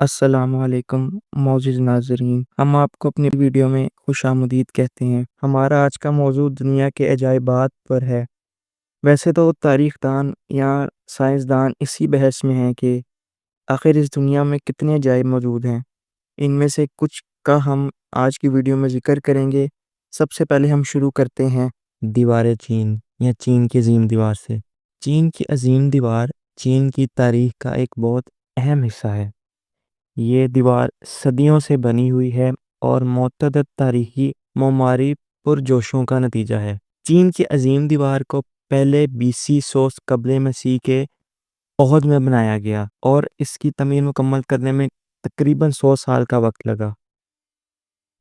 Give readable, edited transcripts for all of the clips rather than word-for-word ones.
السلام علیکم معزز ناظرین، ہم آپ کو اپنی ویڈیو میں خوش آمدید کہتے ہیں۔ ہمارا آج کا موضوع دنیا کے عجائبات پر ہے۔ ویسے تو تاریخ دان یا سائنسدان اسی بحث میں ہیں کہ آخر اس دنیا میں کتنے عجائب موجود ہیں۔ ان میں سے کچھ کا ہم آج کی ویڈیو میں ذکر کریں گے۔ سب سے پہلے ہم شروع کرتے ہیں دیوار چین یا چین کی عظیم دیوار سے۔ چین کی عظیم دیوار چین کی تاریخ کا ایک بہت اہم حصہ ہے۔ یہ دیوار صدیوں سے بنی ہوئی ہے اور متعدد تاریخی معماری پرجوشوں کا نتیجہ ہے۔ چین کی عظیم دیوار کو پہلے BC 100 قبل مسیح کے عہد میں بنایا گیا اور اس کی تعمیر مکمل کرنے میں تقریباً 100 سال کا وقت لگا۔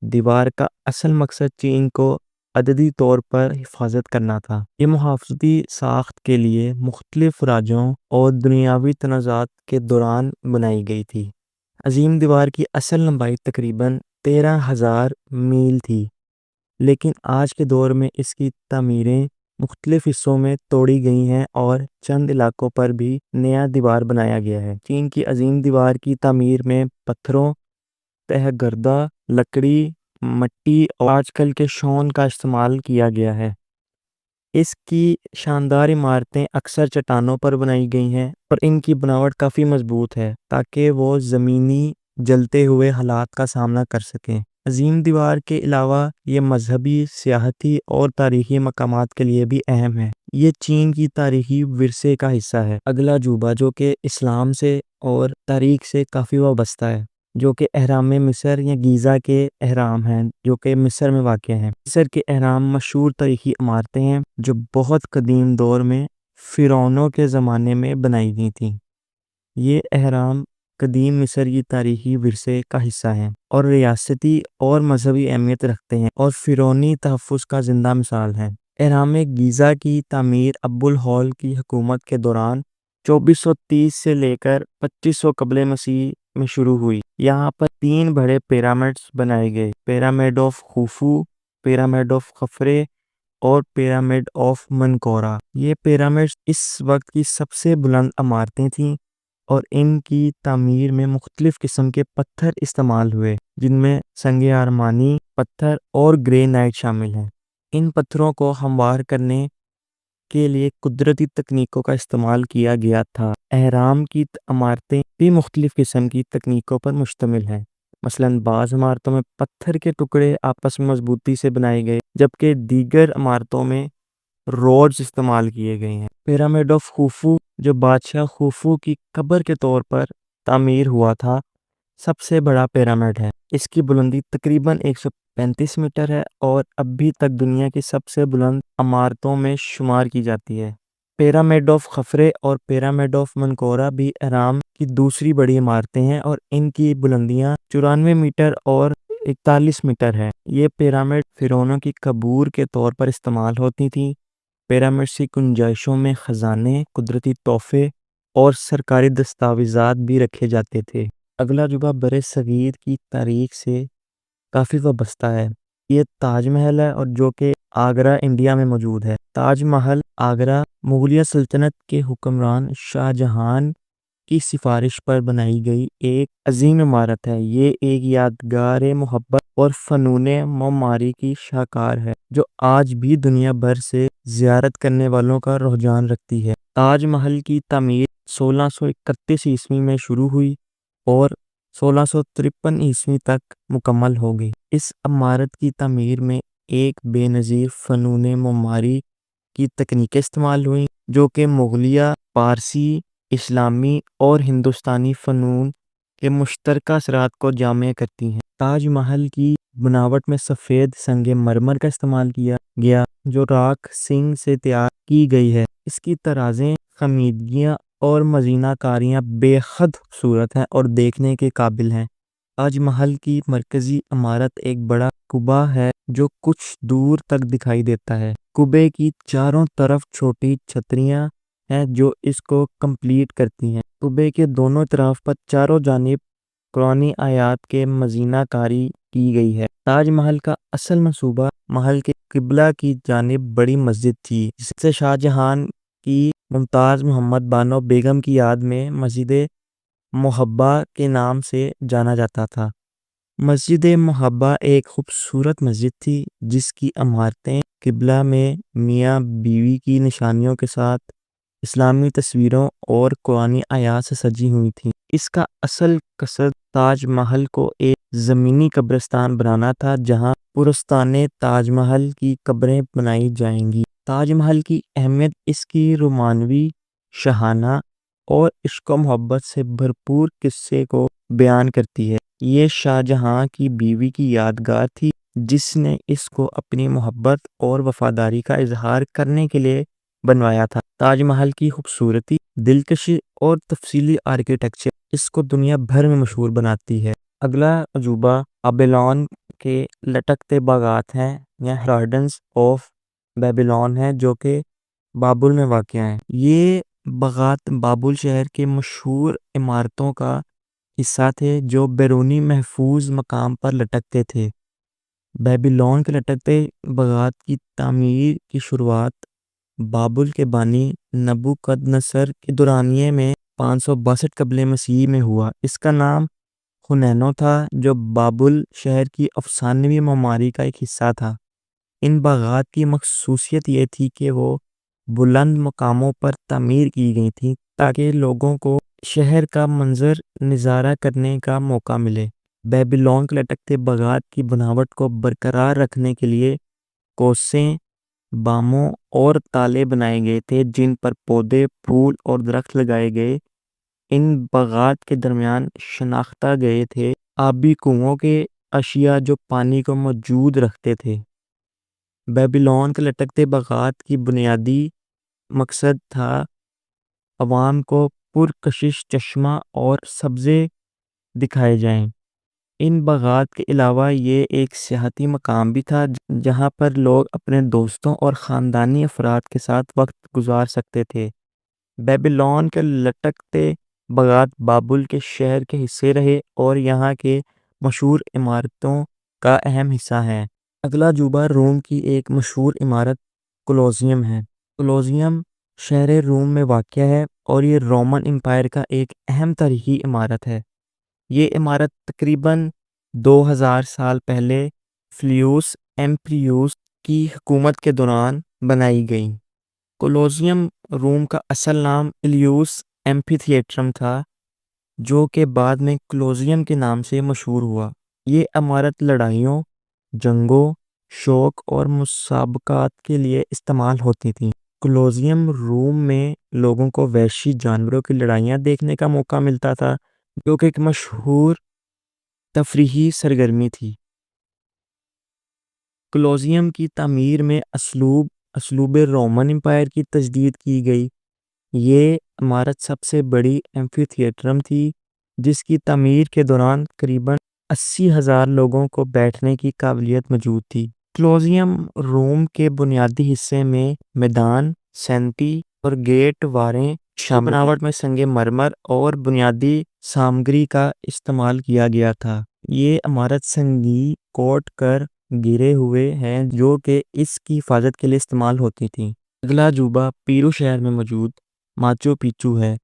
دیوار کا اصل مقصد چین کو عددی طور پر حفاظت کرنا تھا۔ یہ محافظتی ساخت کے لیے مختلف راجوں اور دنیاوی تنازعات کے دوران بنائی گئی تھی۔ عظیم دیوار کی اصل لمبائی تقریباً 13,000 میل تھی، لیکن آج کے دور میں اس کی تعمیریں مختلف حصوں میں توڑی گئی ہیں اور چند علاقوں پر بھی نیا دیوار بنایا گیا ہے۔ چین کی عظیم دیوار کی تعمیر میں پتھروں، تہ گردہ لکڑی، مٹی اور آج کل کے شون کا استعمال کیا گیا ہے۔ اس کی شاندار عمارتیں اکثر چٹانوں پر بنائی گئی ہیں اور ان کی بناوٹ کافی مضبوط ہے تاکہ وہ زمینی جلتے ہوئے حالات کا سامنا کر سکیں۔ عظیم دیوار کے علاوہ یہ مذہبی، سیاحتی اور تاریخی مقامات کے لیے بھی اہم ہے۔ یہ چین کی تاریخی ورثے کا حصہ ہے۔ اگلا عجوبہ جو کہ اسلام سے اور تاریخ سے کافی وابستہ ہے، جو کہ اہرام مصر یا گیزا کے اہرام ہیں، جو کہ مصر میں واقع ہیں۔ مصر کے اہرام مشہور تاریخی عمارتیں ہیں جو بہت قدیم دور میں فرعونوں کے زمانے میں بنائی گئی تھیں۔ یہ اہرام قدیم مصر کی تاریخی ورثے کا حصہ ہیں اور ریاستی اور مذہبی اہمیت رکھتے ہیں اور فرعونی تحفظ کا زندہ مثال ہیں۔ اہرام گیزا کی تعمیر ابو الہول کی حکومت کے دوران 2430 سے لے کر 2500 قبل مسیح میں شروع ہوئی۔ یہاں پر 3 بڑے پیرامڈز بنائے گئے: pyramid of Khufu, pyramid of Khafre اور پیرامڈ آف منقورہ۔ یہ پیرامڈز اس وقت کی سب سے بلند عمارتیں تھیں اور ان کی تعمیر میں مختلف قسم کے پتھر استعمال ہوئے، جن میں سنگ آرمانی پتھر اور گرینائٹ شامل ہیں۔ ان پتھروں کو ہموار کرنے کے لیے قدرتی تکنیکوں کا استعمال کیا گیا تھا۔ اہرام کی عمارتیں بھی مختلف قسم کی تکنیکوں پر مشتمل ہیں۔ مثلاً بعض عمارتوں میں پتھر کے ٹکڑے آپس میں مضبوطی سے بنائے گئے، جبکہ دیگر عمارتوں میں روڈز استعمال کیے گئے ہیں۔ پیرامڈ آف خوفو، جو بادشاہ خوفو کی قبر کے طور پر تعمیر ہوا تھا، سب سے بڑا پیرامڈ ہے۔ اس کی بلندی تقریباً 135 میٹر ہے اور ابھی تک دنیا کی سب سے بلند عمارتوں میں شمار کی جاتی ہے۔ پیرامڈ آف خفرے اور پیرامڈ آف منقورہ بھی اہرام کی دوسری بڑی عمارتیں ہیں اور ان کی بلندیاں 94 میٹر اور 41 میٹر ہے۔ یہ پیرامڈ فرعونوں کی قبور کے طور پر استعمال ہوتی تھیں۔ پیرامڈز کی گنجائشوں میں خزانے، قدرتی تحفے اور سرکاری دستاویزات بھی رکھے جاتے تھے۔ اگلا عجوبہ بر صغیر کی تاریخ سے کافی وابستہ ہے۔ یہ تاج محل ہے اور جو کہ آگرہ انڈیا میں موجود ہے۔ تاج محل آگرہ مغلیہ سلطنت کے حکمران شاہ جہاں کی سفارش پر بنائی گئی ایک عظیم عمارت ہے۔ یہ ایک یادگار محبت اور فنون معماری کی شاہکار ہے جو آج بھی دنیا بھر سے زیارت کرنے والوں کا رجحان رکھتی ہے۔ تاج محل کی تعمیر 1631 عیسوی میں شروع ہوئی اور 1653 عیسوی تک مکمل ہو گئی۔ اس عمارت کی تعمیر میں ایک بے نظیر فنون معماری کی تکنیکیں استعمال ہوئیں جو کہ مغلیہ، پارسی، اسلامی اور ہندوستانی فنون کے مشترکہ اثرات کو جامع کرتی ہیں۔ تاج محل کی بناوٹ میں سفید سنگ مرمر کا استعمال کیا گیا جو راک سنگ سے تیار کی گئی ہے۔ اس کی طرازیں، خمیدگیاں اور مزینہ کاریاں بے حد خوبصورت ہیں اور دیکھنے کے قابل ہیں۔ تاج محل کی مرکزی عمارت ایک بڑا قبہ ہے جو کچھ دور تک دکھائی دیتا ہے۔ قبے کی چاروں طرف چھوٹی چھتریاں ہیں جو اس کو کمپلیٹ کرتی ہیں۔ قبے کے دونوں طرف پر چاروں جانب قرآنی آیات کے مزینہ کاری کی گئی ہے۔ تاج محل کا اصل منصوبہ محل کے قبلہ کی جانب بڑی مسجد تھی جس سے شاہ جہاں کی ممتاز محمد بانو بیگم کی یاد میں مسجد محبہ کے نام سے جانا جاتا تھا۔ مسجد محبہ ایک خوبصورت مسجد تھی جس کی عمارتیں قبلہ میں میاں بیوی کی نشانیوں کے ساتھ اسلامی تصویروں اور قرآنی آیات سے سجی ہوئی تھیں۔ اس کا اصل قصد تاج محل کو ایک زمینی قبرستان بنانا تھا جہاں پرستان تاج محل کی قبریں بنائی جائیں گی۔ تاج محل کی اہمیت اس کی رومانوی، شاہانہ اور عشق و محبت سے بھرپور قصے کو بیان کرتی ہے۔ یہ شاہ جہاں کی بیوی کی یادگار تھی جس نے اس کو اپنی محبت اور وفاداری کا اظہار کرنے کے لیے بنوایا تھا۔ تاج محل کی خوبصورتی، دلکشی اور تفصیلی آرکیٹیکچر اس کو دنیا بھر میں مشہور بناتی ہے۔ اگلا عجوبہ بیبلون کے لٹکتے باغات ہیں یا گارڈنز آف بیبلون ہیں جو کہ بابل میں واقع ہیں۔ یہ باغات بابل شہر کے مشہور عمارتوں کا حصہ تھے جو بیرونی محفوظ مقام پر لٹکتے تھے۔ بیبلون کے لٹکتے باغات کی تعمیر کی شروعات بابل کے بانی نبوکدنصر کے دورانیے میں 562 قبل مسیح میں ہوا۔ اس کا نام ہنینو تھا جو بابل شہر کی افسانوی معماری کا ایک حصہ تھا۔ ان باغات کی خصوصیت یہ تھی کہ وہ بلند مقاموں پر تعمیر کی گئی تھیں تاکہ لوگوں کو شہر کا منظر نظارہ کرنے کا موقع ملے۔ بیبلون کے لٹکتے باغات کی بناوٹ کو برقرار رکھنے کے لیے کوسیں، باموں اور تالے بنائے گئے تھے جن پر پودے، پھول اور درخت لگائے گئے۔ ان باغات کے درمیان شناختہ گئے تھے آبی کنووں کے اشیاء جو پانی کو موجود رکھتے تھے۔ بیبلون کے لٹکتے باغات کی بنیادی مقصد تھا عوام کو پرکشش چشمہ اور سبزے دکھائے جائیں۔ ان باغات کے علاوہ یہ ایک سیاحتی مقام بھی تھا جہاں پر لوگ اپنے دوستوں اور خاندانی افراد کے ساتھ وقت گزار سکتے تھے۔ بیبلون کے لٹکتے باغات بابل کے شہر کے حصے رہے اور یہاں کے مشہور عمارتوں کا اہم حصہ ہیں۔ اگلا عجوبہ روم کی ایک مشہور عمارت کولوسیوم ہے۔ کولوسیوم شہر روم میں واقع ہے اور یہ رومن امپائر کا ایک اہم تاریخی عمارت ہے۔ یہ عمارت تقریباً 2000 سال پہلے فلیوس ایمپریوس کی حکومت کے دوران بنائی گئی۔ کولوسیوم روم کا اصل نام ایلیوس ایمپھی تھیٹرم تھا جو کہ بعد میں کولوسیوم کے نام سے مشہور ہوا۔ یہ عمارت لڑائیوں، جنگوں، شوق اور مسابقات کے لیے استعمال ہوتی تھی۔ کولوسیوم روم میں لوگوں کو وحشی جانوروں کی لڑائیاں دیکھنے کا موقع ملتا تھا جو کہ ایک مشہور تفریحی سرگرمی تھی۔ کولوسیوم کی تعمیر میں اسلوب رومن امپائر کی تجدید کی گئی۔ یہ عمارت سب سے بڑی ایمفی تھیٹرم تھی جس کی تعمیر کے دوران قریباً 80,000 لوگوں کو بیٹھنے کی قابلیت موجود تھی۔ کولوسیوم روم کے بنیادی حصے میں میدان، سینٹی اور گیٹ واریں شامل بناوٹ میں سنگ مرمر اور بنیادی سامگری کا استعمال کیا گیا تھا۔ یہ عمارت سنگی کوٹ کر گرے ہوئے ہیں جو کہ اس کی حفاظت کے لیے استعمال ہوتی تھی۔ اگلا عجوبہ پیرو شہر میں موجود ماچو پیچو ہے۔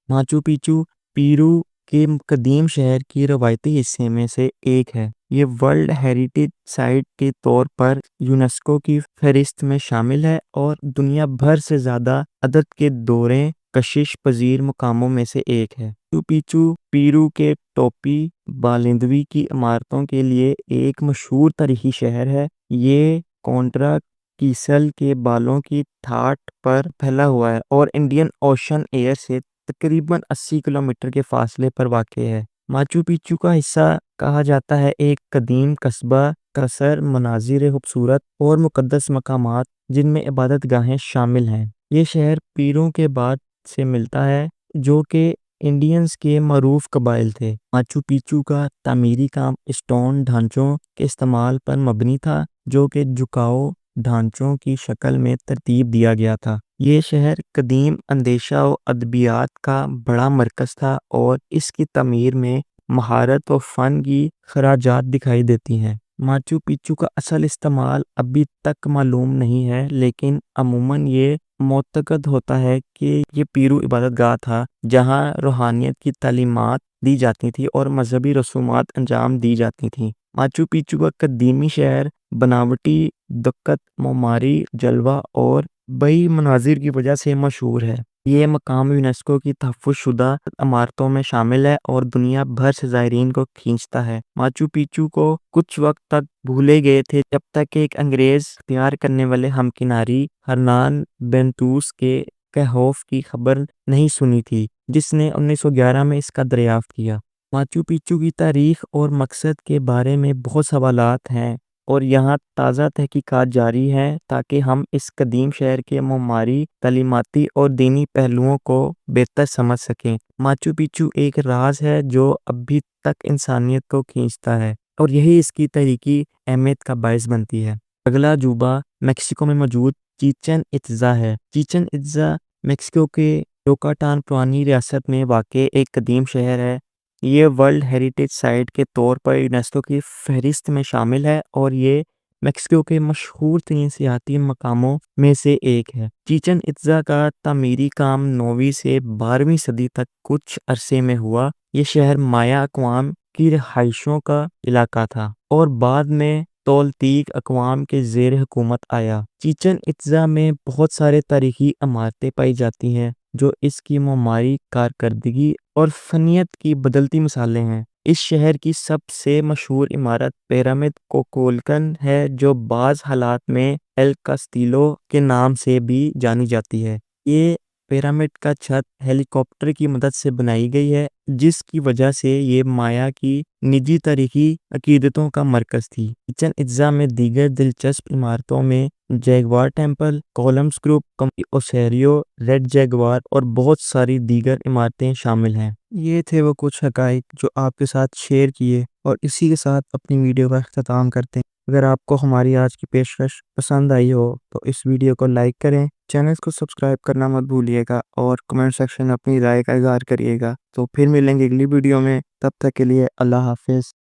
ماچو پیچو پیرو کے قدیم شہر کی روایتی حصے میں سے ایک ہے۔ یہ ورلڈ ہیریٹیج سائٹ کے طور پر یونیسکو کی فہرست میں شامل ہے اور دنیا بھر سے زیادہ عدد کے دوریں کشش پذیر مقاموں میں سے ایک ہے۔ ماچو پیچو پیرو کے ٹوپی بالندوی کی عمارتوں کے لیے ایک مشہور تاریخی شہر ہے۔ یہ کونٹرا کیسل کے بالوں کی ٹھاٹھ پر پھیلا ہوا ہے اور انڈین اوشن ایئر سے تقریباً 80 کلومیٹر کے فاصلے پر واقع ہے۔ ماچو پیچو کا حصہ کہا جاتا ہے ایک قدیم قصبہ کثر مناظر خوبصورت اور مقدس مقامات جن میں عبادت گاہیں شامل ہیں۔ یہ شہر پیرو کے بعد سے ملتا ہے جو کہ انڈینز کے معروف قبائل تھے۔ ماچو پیچو کا تعمیری کام اسٹون ڈھانچوں کے استعمال پر مبنی تھا جو کہ جھکاؤ ڈھانچوں کی شکل میں ترتیب دیا گیا تھا۔ یہ شہر قدیم اندیشہ و ادبیات کا بڑا مرکز تھا اور اس کی تعمیر میں مہارت و فن کی خراجات دکھائی دیتی ہیں۔ ماچو پیچو کا اصل استعمال ابھی تک معلوم نہیں ہے لیکن عموماً یہ معتقد ہوتا ہے کہ یہ پیرو عبادت گاہ تھا جہاں روحانیت کی تعلیمات دی جاتی تھی اور مذہبی رسومات انجام دی جاتی تھیں۔ ماچو پیچو کا قدیمی شہر بناوٹی دقت، معماری جلوہ اور بئی مناظر کی وجہ سے مشہور ہے۔ یہ مقام یونیسکو کی تحفظ شدہ عمارتوں میں شامل ہے اور دنیا بھر سے زائرین کو کھینچتا ہے۔ ماچو پیچو کو کچھ وقت تک بھولے گئے تھے جب تک کہ ایک انگریز اختیار کرنے والے ہمکناری ہرنان بینتوس کے کہوف کی خبر نہیں سنی تھی، جس نے 1911 میں اس کا دریافت کیا۔ ماچو پیچو کی تاریخ اور مقصد کے بارے میں بہت سوالات ہیں اور یہاں تازہ تحقیقات جاری ہیں تاکہ ہم اس قدیم شہر کے معماری، تعلیماتی اور دینی پہلوؤں کو بہتر سمجھ سکیں۔ ماچو پیچو ایک راز ہے جو ابھی تک انسانیت کو کھینچتا ہے اور یہی اس کی تاریخی اہمیت کا باعث بنتی ہے۔ اگلا عجوبہ میکسیکو میں موجود چیچن اٹزا ہے۔ چیچن اٹزا میکسیکو کے یوکاٹان پرانی ریاست میں واقع ایک قدیم شہر ہے۔ یہ ورلڈ ہیریٹیج سائٹ کے طور پر یونیسکو کی فہرست میں شامل ہے اور یہ میکسیکو کے مشہور ترین سیاحتی مقاموں میں سے ایک ہے۔ چیچن اٹزا کا تعمیری کام 9ویں سے 12ویں صدی تک کچھ عرصے میں ہوا۔ یہ شہر مایا اقوام کی رہائشوں کا علاقہ تھا اور بعد میں تولتیک اقوام کے زیر حکومت آیا۔ چیچن اٹزا میں بہت سارے تاریخی عمارتیں پائی جاتی ہیں جو اس کی معماری کارکردگی اور فنیت کی بدلتی مثالیں ہیں۔ اس شہر کی سب سے مشہور عمارت پیرامڈ کوکولکن ہے جو بعض حالات میں ایل کاستیلو کے نام سے بھی جانی جاتی ہے۔ یہ پیرامڈ کا چھت ہیلی کاپٹر کی مدد سے بنائی گئی ہے جس کی وجہ سے یہ مایا کی نجی تاریخی عقیدتوں کا مرکز تھی۔ چیچن اٹزا میں دیگر دلچسپ عمارتوں میں جیگوار ٹیمپل، کولمبس گروپ، کمپی اوسیریو، ریڈ جیگوار اور بہت ساری دیگر عمارتیں شامل ہیں۔ یہ تھے وہ کچھ حقائق جو آپ کے ساتھ شیئر کیے اور اسی کے ساتھ اپنی ویڈیو کا اختتام کرتے ہیں۔ اگر آپ کو ہماری آج کی پیشکش پسند آئی ہو تو اس ویڈیو کو لائک کریں، چینل کو سبسکرائب کرنا مت بھولیے گا اور کمنٹ سیکشن میں اپنی رائے کا اظہار کریے گا۔ تو پھر ملیں گے اگلی ویڈیو میں، تب تک کے لیے اللہ حافظ۔